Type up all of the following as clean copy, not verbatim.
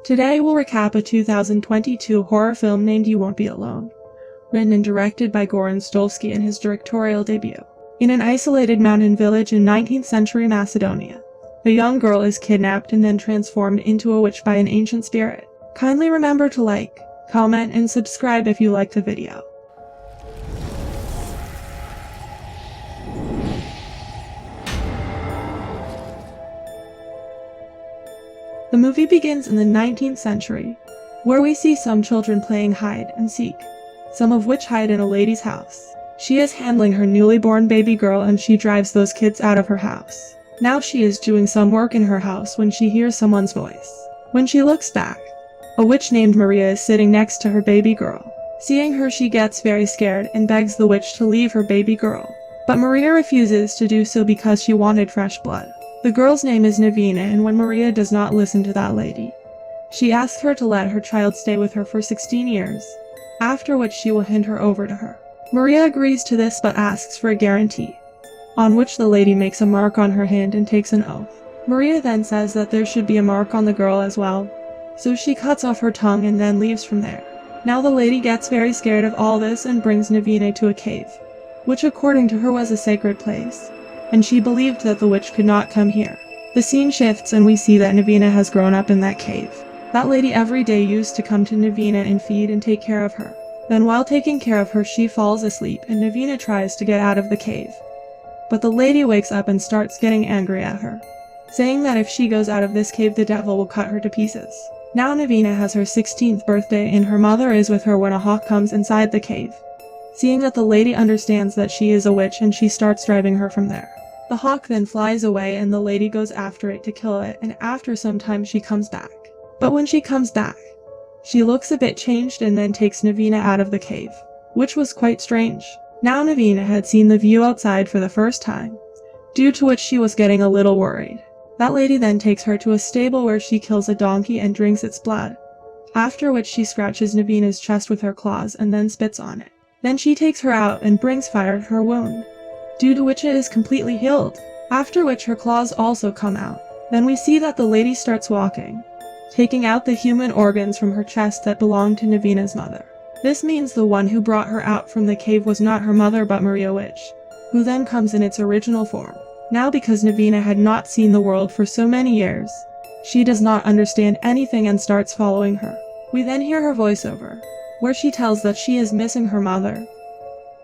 Today we'll recap a 2022 horror film named You Won't Be Alone, written and directed by Goran Stolsky in his directorial debut. In an isolated mountain village in 19th century Macedonia, a young girl is kidnapped and then transformed into a witch by an ancient spirit. Kindly remember to like, comment, and subscribe if you liked the video. The movie begins in the 19th century, where we see some children playing hide and seek, some of which hide in a lady's house. She is handling her newly born baby girl and she drives those kids out of her house. Now she is doing some work in her house when she hears someone's voice. When she looks back, a witch named Maria is sitting next to her baby girl. Seeing her, she gets very scared and begs the witch to leave her baby girl. But Maria refuses to do so because she wanted fresh blood. The girl's name is Navina, and when Maria does not listen to that lady, she asks her to let her child stay with her for 16 years, after which she will hand her over to her. Maria agrees to this but asks for a guarantee, on which the lady makes a mark on her hand and takes an oath. Maria then says that there should be a mark on the girl as well, so she cuts off her tongue and then leaves from there. Now the lady gets very scared of all this and brings Navina to a cave, which according to her was a sacred place, and she believed that the witch could not come here. The scene shifts and we see that Navina has grown up in that cave. That lady every day used to come to Navina and feed and take care of her. Then while taking care of her, she falls asleep and Navina tries to get out of the cave. But the lady wakes up and starts getting angry at her, saying that if she goes out of this cave the devil will cut her to pieces. Now Navina has her 16th birthday and her mother is with her when a hawk comes inside the cave. Seeing that the lady understands that she is a witch and she starts driving her from there. The hawk then flies away and the lady goes after it to kill it, and after some time she comes back. But when she comes back, she looks a bit changed and then takes Navina out of the cave, which was quite strange. Now Navina had seen the view outside for the first time, due to which she was getting a little worried. That lady then takes her to a stable where she kills a donkey and drinks its blood, after which she scratches Navina's chest with her claws and then spits on it. Then she takes her out and brings fire to her wound, due to which it is completely healed, after which her claws also come out. Then we see that the lady starts walking, taking out the human organs from her chest that belonged to Navina's mother. This means the one who brought her out from the cave was not her mother but Maria Witch, who then comes in its original form. Now because Navina had not seen the world for so many years, she does not understand anything and starts following her. We then hear her voiceover, where she tells that she is missing her mother,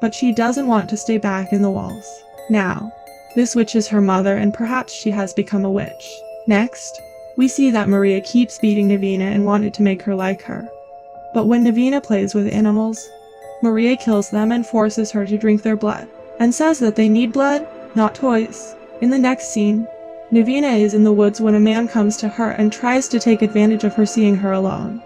but she doesn't want to stay back in the walls. Now, this witch is her mother and perhaps she has become a witch. Next, we see that Maria keeps beating Navina and wanted to make her like her. But when Navina plays with animals, Maria kills them and forces her to drink their blood, and says that they need blood, not toys. In the next scene, Navina is in the woods when a man comes to her and tries to take advantage of her seeing her alone.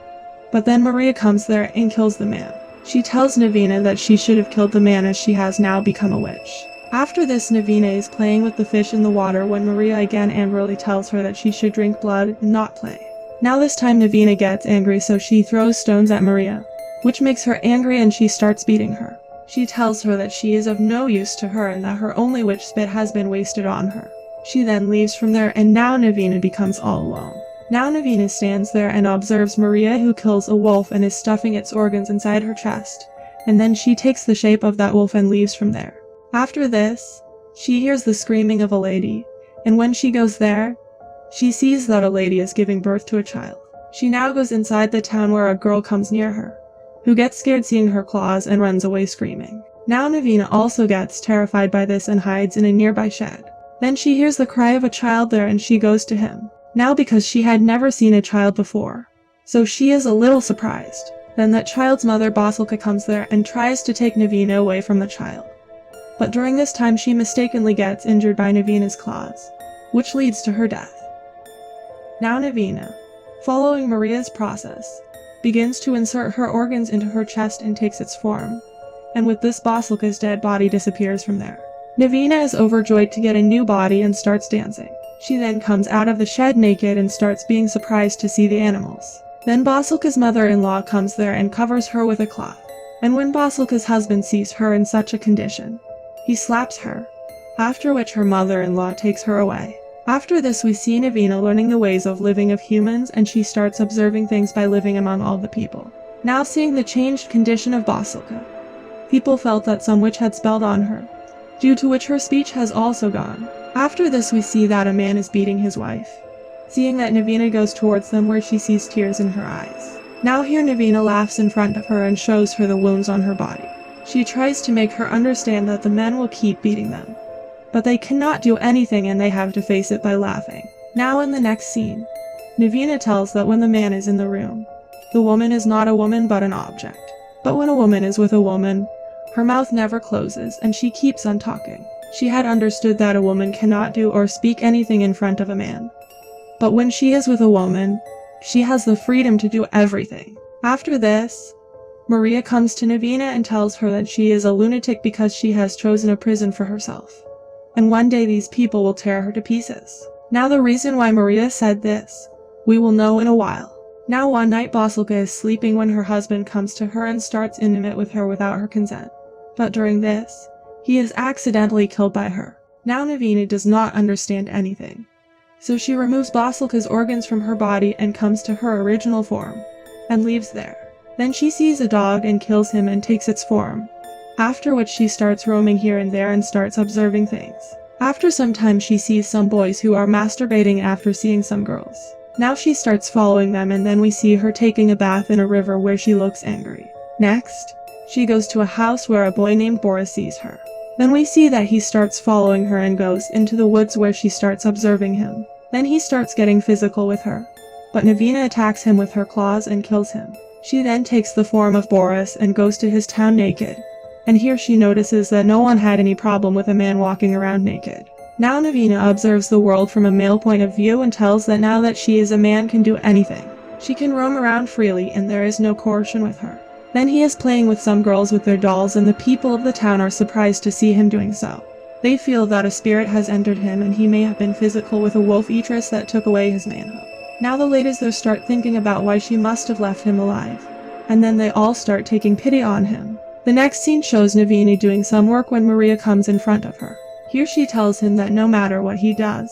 But then Maria comes there and kills the man. She tells Navina that she should have killed the man as she has now become a witch. After this, Navina is playing with the fish in the water when Maria again angrily tells her that she should drink blood and not play. Now this time Navina gets angry, so she throws stones at Maria, which makes her angry and she starts beating her. She tells her that she is of no use to her and that her only witch spit has been wasted on her. She then leaves from there and now Navina becomes all alone. Now Navina stands there and observes Maria, who kills a wolf and is stuffing its organs inside her chest, and then she takes the shape of that wolf and leaves from there. After this, she hears the screaming of a lady, and when she goes there, she sees that a lady is giving birth to a child. She now goes inside the town where a girl comes near her, who gets scared seeing her claws and runs away screaming. Now Navina also gets terrified by this and hides in a nearby shed. Then she hears the cry of a child there and she goes to him. Now because she had never seen a child before, so she is a little surprised. Then that child's mother Basilka comes there and tries to take Navina away from the child. But during this time she mistakenly gets injured by Navina's claws, which leads to her death. Now Navina, following Maria's process, begins to insert her organs into her chest and takes its form, and with this Basilka's dead body disappears from there. Navina is overjoyed to get a new body and starts dancing. She then comes out of the shed naked and starts being surprised to see the animals. Then Basilka's mother-in-law comes there and covers her with a cloth. And when Basilka's husband sees her in such a condition, he slaps her, after which her mother-in-law takes her away. After this we see Navina learning the ways of living of humans, and she starts observing things by living among all the people. Now seeing the changed condition of Basilka, people felt that some witch had spelled on her, due to which her speech has also gone. After this we see that a man is beating his wife. Seeing that, Navina goes towards them where she sees tears in her eyes. Now here Navina laughs in front of her and shows her the wounds on her body. She tries to make her understand that the men will keep beating them, but they cannot do anything and they have to face it by laughing. Now in the next scene, Navina tells that when the man is in the room, the woman is not a woman but an object. But when a woman is with a woman, her mouth never closes and she keeps on talking. She had understood that a woman cannot do or speak anything in front of a man. But when she is with a woman, she has the freedom to do everything. After this, Maria comes to Navina and tells her that she is a lunatic because she has chosen a prison for herself, and one day these people will tear her to pieces. Now the reason why Maria said this, we will know in a while. Now one night Basilka is sleeping when her husband comes to her and starts intimate with her without her consent. But during this, he is accidentally killed by her. Now Navina does not understand anything, so she removes Basilka's organs from her body and comes to her original form, and leaves there. Then she sees a dog and kills him and takes its form, after which she starts roaming here and there and starts observing things. After some time she sees some boys who are masturbating after seeing some girls. Now she starts following them, and then we see her taking a bath in a river where she looks angry. Next, she goes to a house where a boy named Boris sees her. Then we see that he starts following her and goes into the woods where she starts observing him. Then he starts getting physical with her, but Navina attacks him with her claws and kills him. She then takes the form of Boris and goes to his town naked, and here she notices that no one had any problem with a man walking around naked. Now Navina observes the world from a male point of view and tells that now that she is a man can do anything. She can roam around freely and there is no coercion with her. Then he is playing with some girls with their dolls, and the people of the town are surprised to see him doing so. They feel that a spirit has entered him and he may have been physical with a wolf eatress that took away his manhood. Now the ladies there start thinking about why she must have left him alive, and then they all start taking pity on him. The next scene shows Navina doing some work when Maria comes in front of her. Here she tells him that no matter what he does,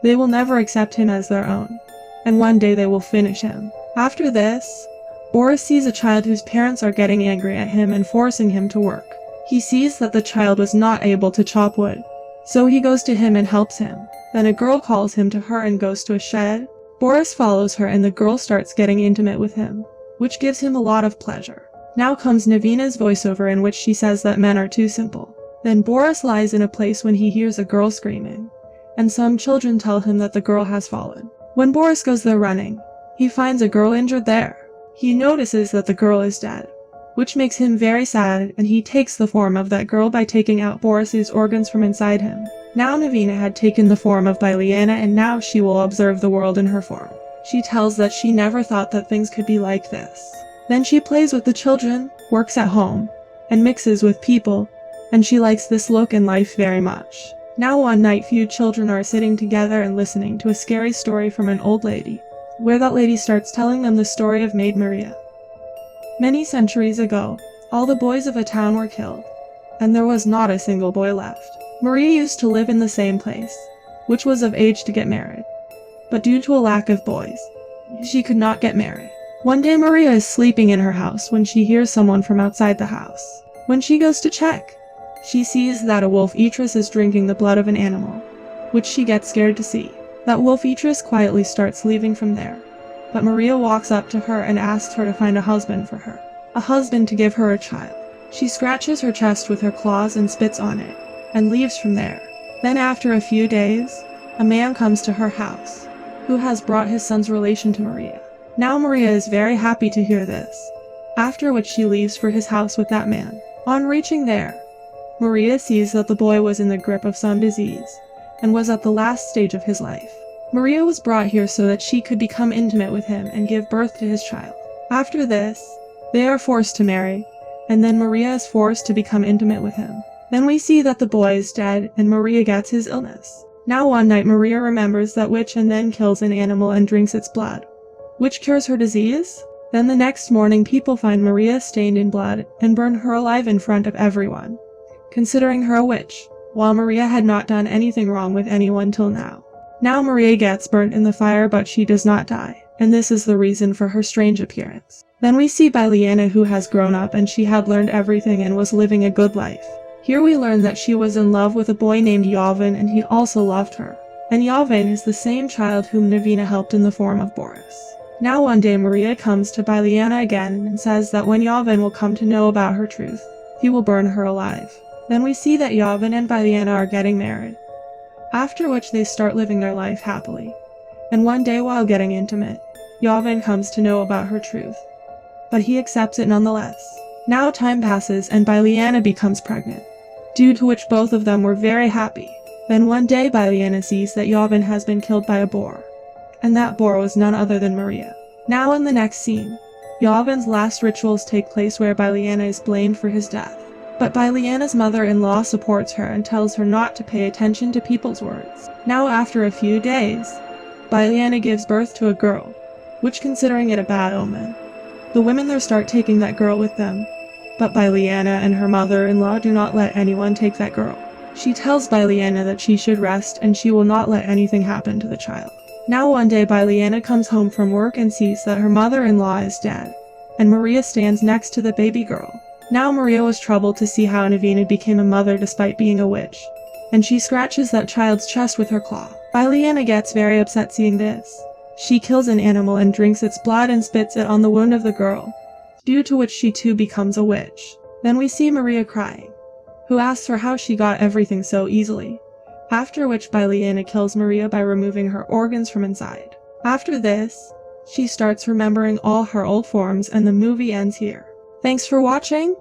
they will never accept him as their own, and one day they will finish him. After this, Boris sees a child whose parents are getting angry at him and forcing him to work. He sees that the child was not able to chop wood, so he goes to him and helps him. Then a girl calls him to her and goes to a shed. Boris follows her and the girl starts getting intimate with him, which gives him a lot of pleasure. Now comes Navina's voiceover in which she says that men are too simple. Then Boris lies in a place when he hears a girl screaming, and some children tell him that the girl has fallen. When Boris goes there running, he finds a girl injured there. He notices that the girl is dead, which makes him very sad, and he takes the form of that girl by taking out Boris's organs from inside him. Now Navina had taken the form of Liana, and now she will observe the world in her form. She tells that she never thought that things could be like this. Then she plays with the children, works at home, and mixes with people, and she likes this look in life very much. Now one night few children are sitting together and listening to a scary story from an old lady, where that lady starts telling them the story of Maid Maria. Many centuries ago, all the boys of a town were killed, and there was not a single boy left. Maria used to live in the same place, which was of age to get married, but due to a lack of boys, she could not get married. One day Maria is sleeping in her house when she hears someone from outside the house. When she goes to check, she sees that a wolf eatress is drinking the blood of an animal, which she gets scared to see. That wolf eatress quietly starts leaving from there, but Maria walks up to her and asks her to find a husband for her, a husband to give her a child. She scratches her chest with her claws and spits on it, and leaves from there. Then after a few days, a man comes to her house, who has brought his son's relation to Maria. Now Maria is very happy to hear this, after which she leaves for his house with that man. On reaching there, Maria sees that the boy was in the grip of some disease, and was at the last stage of his life. Maria was brought here so that she could become intimate with him and give birth to his child. After this, they are forced to marry, and then Maria is forced to become intimate with him. Then we see that the boy is dead and Maria gets his illness. Now one night Maria remembers that witch and then kills an animal and drinks its blood, which cures her disease. Then the next morning people find Maria stained in blood and burn her alive in front of everyone, considering her a witch, while Maria had not done anything wrong with anyone till now. Now Maria gets burnt in the fire, but she does not die, and this is the reason for her strange appearance. Then we see Bilyana, who has grown up and she had learned everything and was living a good life. Here we learn that she was in love with a boy named Yavin, and he also loved her. And Yavin is the same child whom Navina helped in the form of Boris. Now one day Maria comes to Bilyana again and says that when Yavin will come to know about her truth, he will burn her alive. Then we see that Yavin and Bilyana are getting married, after which they start living their life happily. And one day while getting intimate, Yavin comes to know about her truth, but he accepts it nonetheless. Now time passes and Bilyana becomes pregnant, due to which both of them were very happy. Then one day Bilyana sees that Yavin has been killed by a boar, and that boar was none other than Maria. Now in the next scene, Yavin's last rituals take place where Bilyana is blamed for his death. But Bilyana's mother-in-law supports her and tells her not to pay attention to people's words. Now after a few days, Bilyana gives birth to a girl, which considering it a bad omen. The women there start taking that girl with them, but Bilyana and her mother-in-law do not let anyone take that girl. She tells Bilyana that she should rest and she will not let anything happen to the child. Now one day Bilyana comes home from work and sees that her mother-in-law is dead, and Maria stands next to the baby girl. Now Maria was troubled to see how Navina became a mother despite being a witch, and she scratches that child's chest with her claw. Bilyana gets very upset seeing this. She kills an animal and drinks its blood and spits it on the wound of the girl, due to which she too becomes a witch. Then we see Maria crying, who asks her how she got everything so easily, after which Bilyana kills Maria by removing her organs from inside. After this, she starts remembering all her old forms and the movie ends here. Thanks for watching.